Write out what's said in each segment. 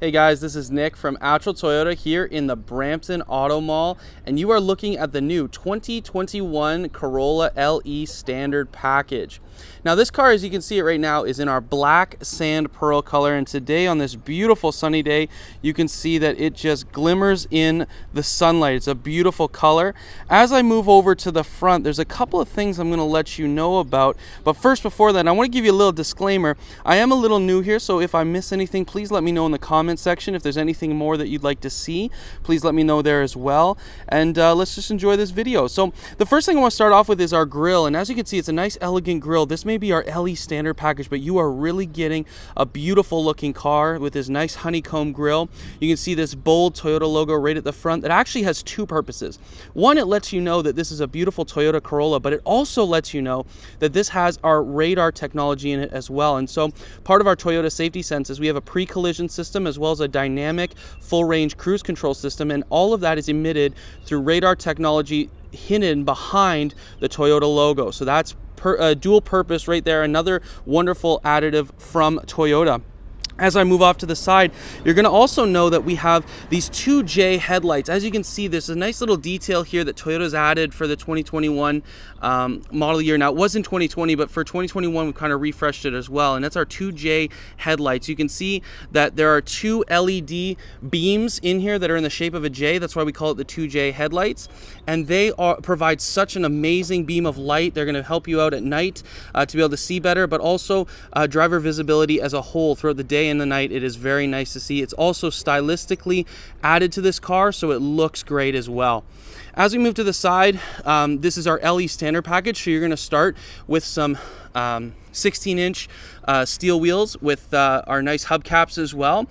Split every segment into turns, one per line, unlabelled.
Hey guys, this is Nick from Attrell Toyota here in the Brampton Auto Mall, and you are looking at the new 2021 Corolla LE Standard Package. Now this car, as you can see it right now, is in our black sand pearl color, and today on this beautiful sunny day, you can see that it just glimmers in the sunlight. It's a beautiful color. As I move over to the front, there's a couple of things I'm going to let you know about, but first, before that, I want to give you a little disclaimer. I am a little new here, so if I miss anything, please let me know in the comments section. If there's anything more that you'd like to see, please let me know there as well, and let's just enjoy this video. So the first thing I want to start off with is our grille, and as you can see, it's a nice elegant grille. This may be our LE standard package, but you are really getting a beautiful looking car with this nice honeycomb grille. You can see this bold Toyota logo right at the front. That actually has two purposes. One, it lets you know that this is a beautiful Toyota Corolla, but it also lets you know that this has our radar technology in it as well. And so part of our Toyota safety sense is we have a pre-collision system as well as a dynamic full range cruise control system, and all of that is emitted through radar technology hidden behind the Toyota logo. So that's dual purpose right there, another wonderful additive from Toyota. As I move off to the side, you're going to also know that we have these 2J headlights. As you can see, there's a nice little detail here that Toyota's added for the 2021 model year. Now, it was in 2020, but for 2021, we kind of refreshed it as well, and that's our 2J headlights. You can see that there are two LED beams in here that are in the shape of a J. That's why we call it the 2J headlights, and they provide such an amazing beam of light. They're going to help you out at night to be able to see better, but also driver visibility as a whole throughout the day and the night. It is very nice to see. It's also stylistically added to this car, so it looks great as well. As we move to the side, this is our LE standard package, so you're going to start with some 16-inch steel wheels with our nice hubcaps as well.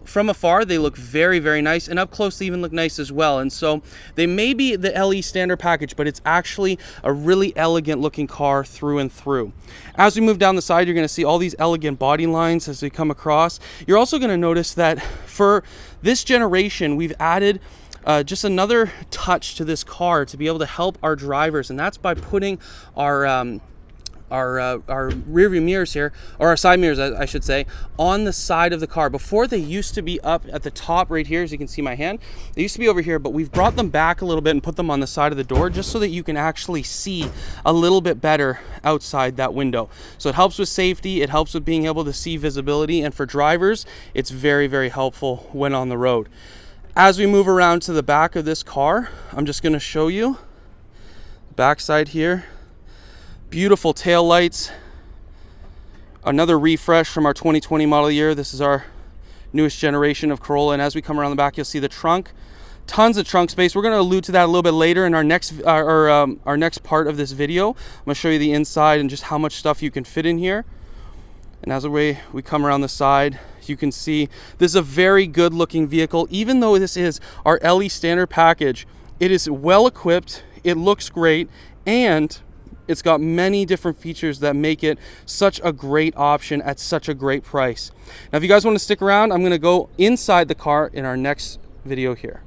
From afar, they look very, very nice, and up close they even look nice as well. And so they may be the LE standard package, but it's actually a really elegant looking car through and through. As we move down the side, you're going to see all these elegant body lines as they come across. You're also going to notice that for this generation, we've added just another touch to this car to be able to help our drivers, and that's by putting our rear view mirrors here, or our side mirrors I should say, on the side of the car. Before, they used to be up at the top right here, as you can see my hand. They used to be over here, but we've brought them back a little bit and put them on the side of the door just so that you can actually see a little bit better outside that window. So it helps with safety, it helps with being able to see visibility, and for drivers, it's very, very helpful when on the road. As we move around to the back of this car, I'm just going to show you the back side here. Beautiful tail lights, another refresh from our 2020 model year. This is our newest generation of Corolla, and as we come around the back, you'll see the trunk. Tons of trunk space. We're going to allude to that a little bit later in our next part of this video. I'm going to show you the inside and just how much stuff you can fit in here. And as we come around the side, you can see this is a very good looking vehicle. Even though this is our LE standard package, it is well equipped, it looks great, and it's got many different features that make it such a great option at such a great price. Now, if you guys want to stick around, I'm going to go inside the car in our next video here.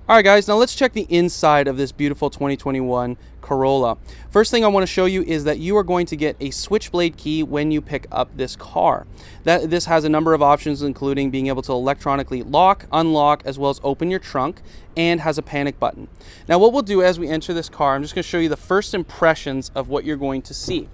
All right, guys, now let's check the inside of this beautiful 2021 Corolla. First thing I want to show you is that you are going to get a switchblade key when you pick up this car. This has a number of options, including being able to electronically lock, unlock, as well as open your trunk, and has a panic button. Now, what we'll do as we enter this car, I'm just going to show you the first impressions of what you're going to see.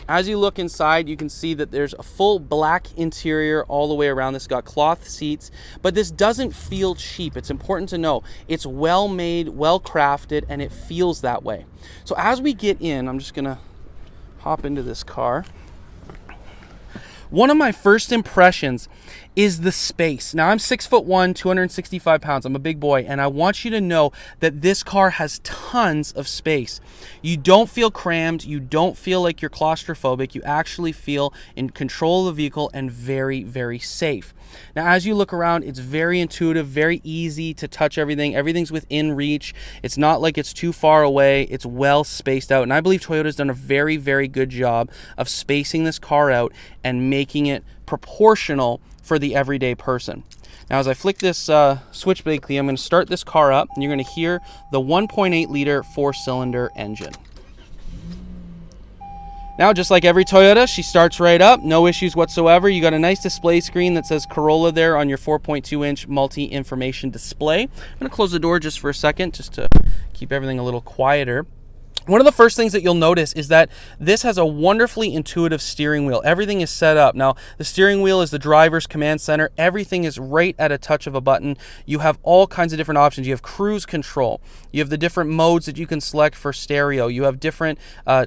As you look inside, you can see that there's a full black interior all the way around. This got cloth seats, but this doesn't feel cheap. It's important to know it's well made, well crafted, and it feels that way. So as we get in, I'm just gonna hop into this car. One of my first impressions is the space. Now, I'm 6'1", 265 pounds. I'm a big boy, and I want you to know that this car has tons of space. You don't feel crammed. You don't feel like you're claustrophobic. You actually feel in control of the vehicle and very, very safe. Now, as you look around, it's very intuitive, very easy to touch everything. Everything's within reach. It's not like it's too far away. It's well spaced out, and I believe Toyota's done a very, very good job of spacing this car out and making it proportional for the everyday person. Now, as I flick this switchblade key, I'm going to start this car up, and you're going to hear the 1.8 liter 4-cylinder engine. Now, just like every Toyota, she starts right up, no issues whatsoever. You got a nice display screen that says Corolla there on your 4.2-inch multi-information display. I'm going to close the door just for a second, just to keep everything a little quieter. One of the first things that you'll notice is that this has a wonderfully intuitive steering wheel. Everything is set up. Now, the steering wheel is the driver's command center. Everything is right at a touch of a button. You have all kinds of different options. You have cruise control. You have the different modes that you can select for stereo. You have different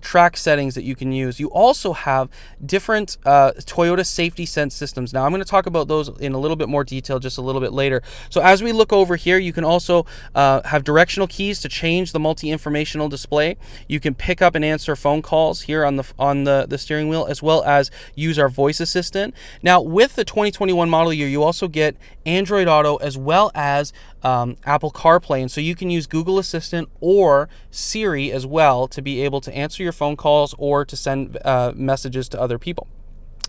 track settings that you can use. You also have different Toyota safety sense systems. Now, I'm going to talk about those in a little bit more detail just a little bit later. So as we look over here, you can also have directional keys to change the multi-informational display. You can pick up and answer phone calls here on the steering wheel, as well as use our voice assistant. Now, with the 2021 model year, you also get Android Auto as well as Apple CarPlay, and so you can use Google Assistant or Siri as well to be able to answer your phone calls or to send messages to other people.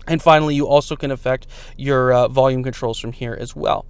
And finally, you also can affect your volume controls from here as well.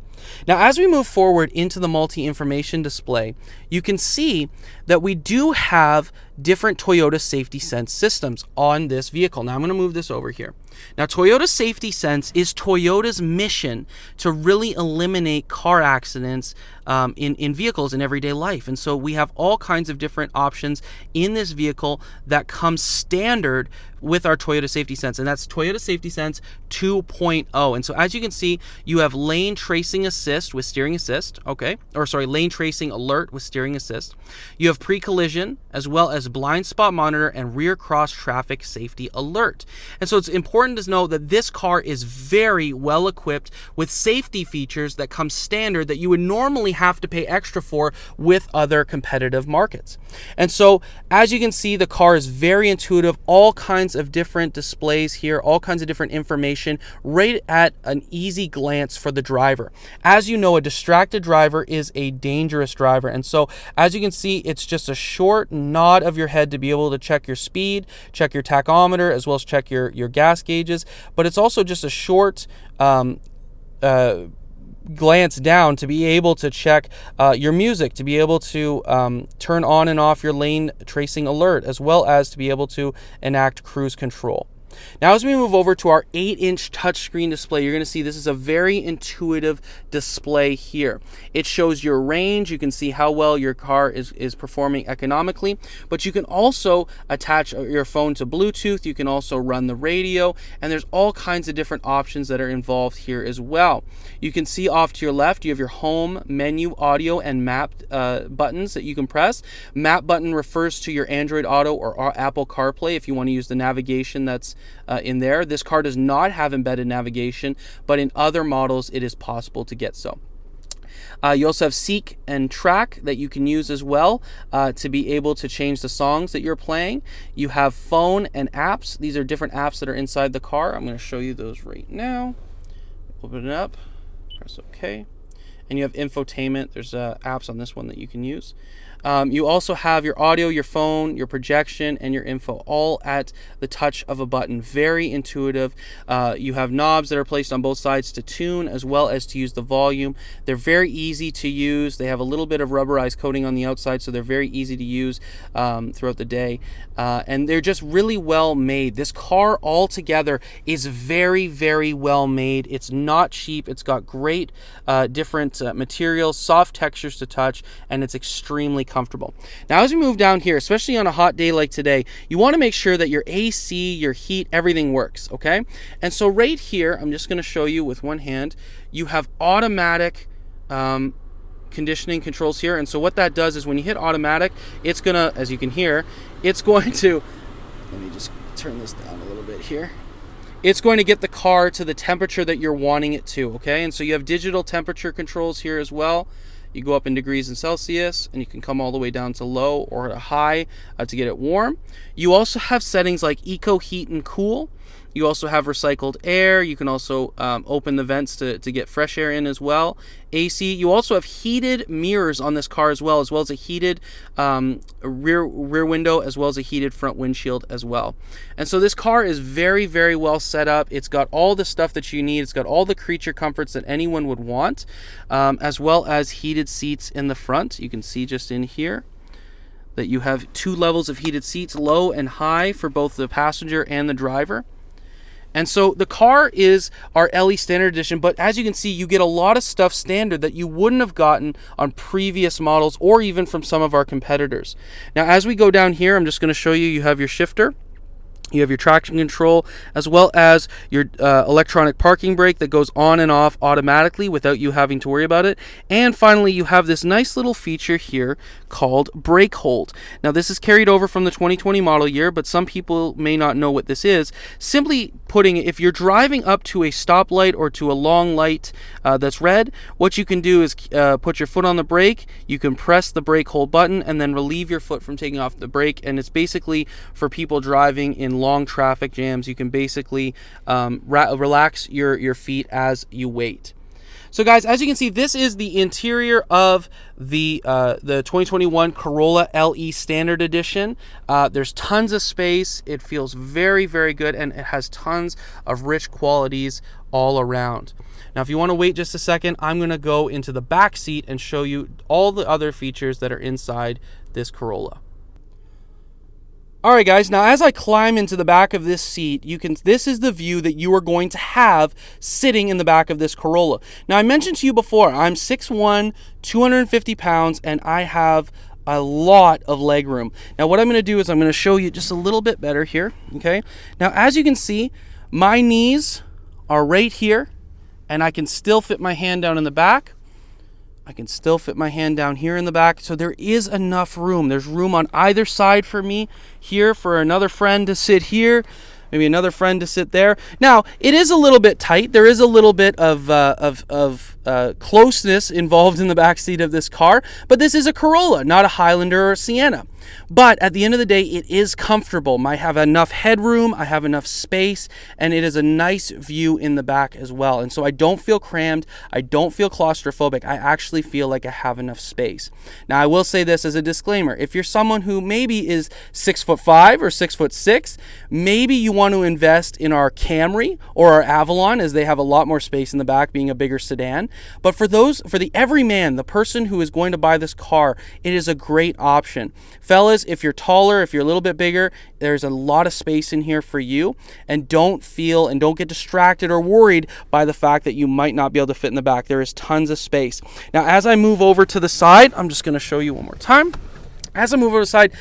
Now, as we move forward into the multi-information display, you can see that we do have different Toyota Safety Sense systems on this vehicle. Now, I'm going to move this over here. Now, Toyota Safety Sense is Toyota's mission to really eliminate car accidents in vehicles in everyday life. And so we have all kinds of different options in this vehicle that come standard with our Toyota Safety Sense, and that's Toyota Safety Sense 2.0. And so as you can see, you have lane tracing assist with steering assist, lane tracing alert with steering assist. You have pre-collision as well as blind spot monitor and rear cross traffic safety alert. And so it's important to know that this car is very well equipped with safety features that come standard that you would normally have to pay extra for with other competitive markets. And so as you can see, the car is very intuitive, all kinds of different displays here, all kinds of different information right at an easy glance for the driver. As you know, a distracted driver is a dangerous driver. And so as you can see, it's just a short nod of your head to be able to check your speed, check your tachometer, as well as check your gas gauges. But it's also just a short glance down to be able to check your music, to be able to turn on and off your lane tracing alert, as well as to be able to enact cruise control. Now, as we move over to our 8-inch touchscreen display, you're going to see this is a very intuitive display here. It shows your range. You can see how well your car is performing economically, but you can also attach your phone to Bluetooth. You can also run the radio, and there's all kinds of different options that are involved here as well. You can see off to your left, you have your home, menu, audio, and map buttons that you can press. Map button refers to your Android Auto or Apple CarPlay if you want to use the navigation that's in there. This car does not have embedded navigation, but in other models it is possible to get so. You also have Seek and Track that you can use as well to be able to change the songs that you're playing. You have Phone and Apps. These are different apps that are inside the car. I'm going to show you those right now. Open it up, press OK. And you have infotainment. There's apps on this one that you can use. You also have your audio, your phone, your projection, and your info all at the touch of a button. Very intuitive. You have knobs that are placed on both sides to tune as well as to use the volume. They're very easy to use. They have a little bit of rubberized coating on the outside, so they're very easy to use throughout the day. And they're just really well made. This car altogether is very, very well made. It's not cheap. It's got great different materials, soft textures to touch, and it's extremely comfortable. Now, as we move down here, especially on a hot day like today, you want to make sure that your AC, your heat, everything works, okay? And so right here, I'm just going to show you with one hand, you have automatic conditioning controls here. And so what that does is when you hit automatic, it's going to, as you can hear, it's going to, let me just turn this down a little bit here. It's going to get the car to the temperature that you're wanting it to, okay? And so you have digital temperature controls here as well. You go up in degrees in Celsius, and you can come all the way down to low or to high to get it warm. You also have settings like Eco Heat and Cool. You also have recycled air. You can also open the vents to get fresh air in as well. AC. You also have heated mirrors on this car as well as a heated rear window, as well as a heated front windshield as well. And so this car is very, very well set up. It's got all the stuff that you need. It's got all the creature comforts that anyone would want, as well as heated seats in the front. You can see just in here. that you have 2 levels of heated seats, low and high, for both the passenger and the driver. And so the car is our LE Standard Edition, but as you can see, you get a lot of stuff standard that you wouldn't have gotten on previous models or even from some of our competitors. Now, as we go down here, I'm just going to show you, you have your shifter. You have your traction control, as well as your electronic parking brake that goes on and off automatically without you having to worry about it. And finally, you have this nice little feature here called brake hold. Now, this is carried over from the 2020 model year, but some people may not know what this is. Simply putting it, if you're driving up to a stoplight or to a long light that's red, what you can do is put your foot on the brake, you can press the brake hold button, and then relieve your foot from taking off the brake. And it's basically for people driving in long traffic jams. You can basically relax your feet as you wait. So guys, as you can see, this is the interior of the 2021 Corolla LE Standard Edition. There's tons of space. It feels very, very good, and it has tons of rich qualities all around. Now, if you want to wait just a second, I'm going to go into the back seat and show you all the other features that are inside this Corolla. Alright guys, now as I climb into the back of this seat, this is the view that you are going to have sitting in the back of this Corolla. Now, I mentioned to you before, I'm 6'1", 250 pounds, and I have a lot of leg room. Now, what I'm going to do is I'm going to show you just a little bit better here, okay? Now, as you can see, my knees are right here, and I can still fit my hand down in the back. I can still fit my hand down here in the back, so there is enough room. There's room on either side for me here, for another friend to sit here, maybe another friend to sit there. Now, it is a little bit tight. There is a little bit of closeness involved in the back seat of this car, but this is a Corolla, not a Highlander or a Sienna. But at the end of the day, it is comfortable. I have enough headroom, I have enough space, and it is a nice view in the back as well. And so I don't feel crammed, I don't feel claustrophobic. I actually feel like I have enough space. Now, I will say this as a disclaimer. If you're someone who maybe is 6'5" or 6'6", maybe you want to invest in our Camry or our Avalon, as they have a lot more space in the back, being a bigger sedan. But for the everyman, the person who is going to buy this car, it is a great option. Fellas, if you're taller, if you're a little bit bigger, there's a lot of space in here for you, and don't get distracted or worried by the fact that you might not be able to fit in the back. There is tons of space. Now, as I move over to the side, I'm just going to show you one more time. As I move over to the side,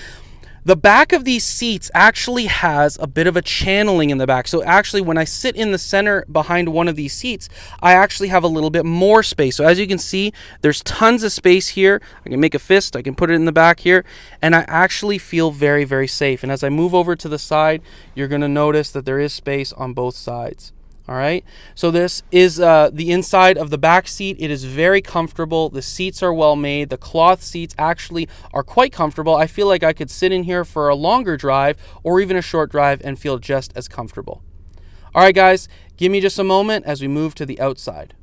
the back of these seats actually has a bit of a channeling in the back. So actually, when I sit in the center behind one of these seats, I actually have a little bit more space. So as you can see, there's tons of space here. I can make a fist, I can put it in the back here, and I actually feel very, very safe. And as I move over to the side, you're going to notice that there is space on both sides. All right, so this is the inside of the back seat. It is very comfortable. The seats are well made. The cloth seats actually are quite comfortable. I feel like I could sit in here for a longer drive or even a short drive and feel just as comfortable. All right, guys, give me just a moment as we move to the outside.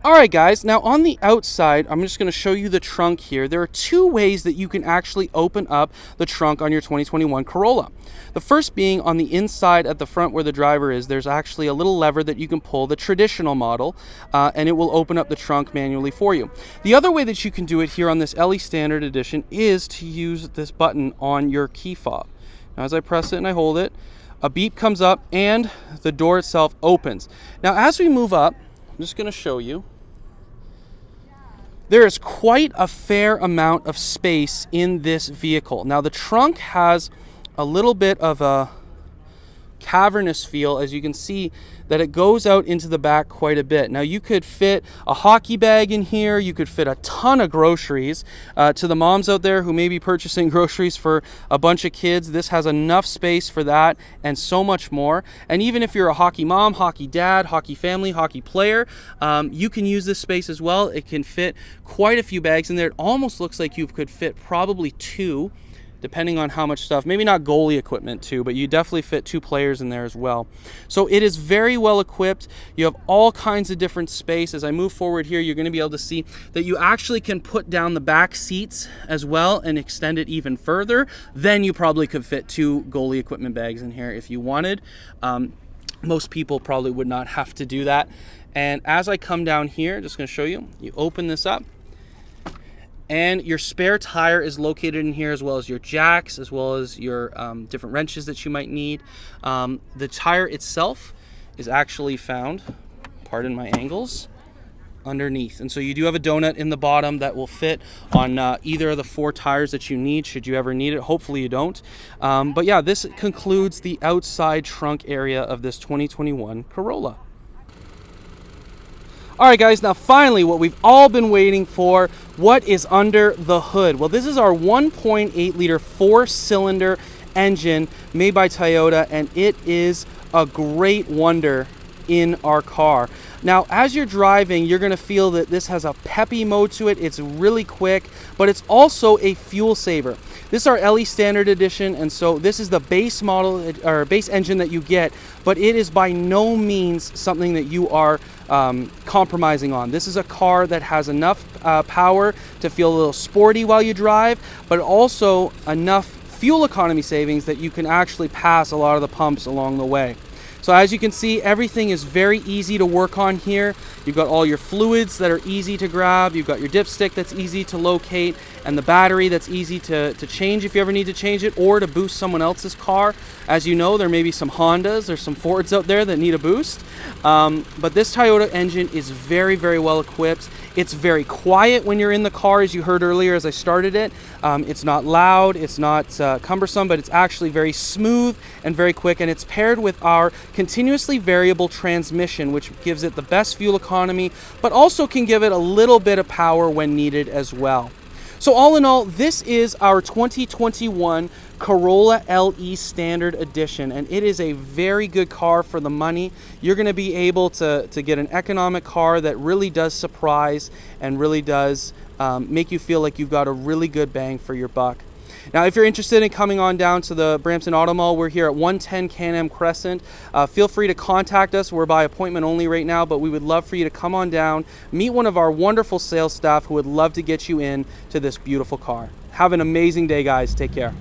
All right, guys, now on the outside, I'm just going to show you the trunk here. There are 2 ways that you can actually open up the trunk on your 2021 Corolla. The first being on the inside at the front where the driver is, there's actually a little lever that you can pull, the traditional model, and it will open up the trunk manually for you. The other way that you can do it here on this LE Standard Edition is to use this button on your key fob. Now, as I press it and I hold it, a beep comes up and the door itself opens. Now, as we move up, I'm just going to show you. There is quite a fair amount of space in this vehicle. Now, the trunk has a little bit of a cavernous feel, as you can see that it goes out into the back quite a bit. Now, you could fit a hockey bag in here, you could fit a ton of groceries. To the moms out there who may be purchasing groceries for a bunch of kids, this has enough space for that and so much more. And even if you're a hockey mom, hockey dad, hockey family, hockey player, you can use this space as well. It can fit quite a few bags in there. It almost looks like you could fit probably 2, depending on how much stuff. Maybe not goalie equipment too, but you definitely fit 2 players in there as well. So it is very well equipped. You have all kinds of different space. As I move forward here, you're going to be able to see that you actually can put down the back seats as well and extend it even further. Then you probably could fit 2 goalie equipment bags in here if you wanted. Most people probably would not have to do that. And as I come down here, just going to show you, you open this up, And your spare tire is located in here, as well as your jacks, as well as your different wrenches that you might need. The tire itself is actually found, pardon my angles, underneath. And so you do have a donut in the bottom that will fit on either of the 4 tires that you need, should you ever need it. Hopefully you don't. But yeah, this concludes the outside trunk area of this 2021 Corolla. All right, guys, now finally what we've all been waiting for, what is under the hood? Well, this is our 1.8 liter 4-cylinder engine made by Toyota, and it is a great wonder in our car. Now, as you're driving, you're going to feel that this has a peppy mode to it. It's really quick, but it's also a fuel saver. This is our LE Standard Edition, and so this is the base model or base engine that you get, but it is by no means something that you are compromising on. This is a car that has enough power to feel a little sporty while you drive, but also enough fuel economy savings that you can actually pass a lot of the pumps along the way. So as you can see, everything is very easy to work on here. You've got all your fluids that are easy to grab. You've got your dipstick that's easy to locate, and the battery that's easy to change if you ever need to change it or to boost someone else's car. As you know, there may be some Hondas or some Fords out there that need a boost. But this Toyota engine is very, very well equipped. It's very quiet when you're in the car, as you heard earlier as I started it. It's not loud, it's not cumbersome, but it's actually very smooth and very quick, and it's paired with our continuously variable transmission, which gives it the best fuel economy, but also can give it a little bit of power when needed as well. So all in all, this is our 2021 Corolla LE Standard Edition, and it is a very good car for the money. You're going to be able to get an economic car that really does surprise and really does make you feel like you've got a really good bang for your buck. Now, if you're interested in coming on down to the Brampton Auto Mall, we're here at 110 Can-Am Crescent. Feel free to contact us. We're by appointment only right now, but we would love for you to come on down, meet one of our wonderful sales staff who would love to get you in to this beautiful car. Have an amazing day, guys. Take care.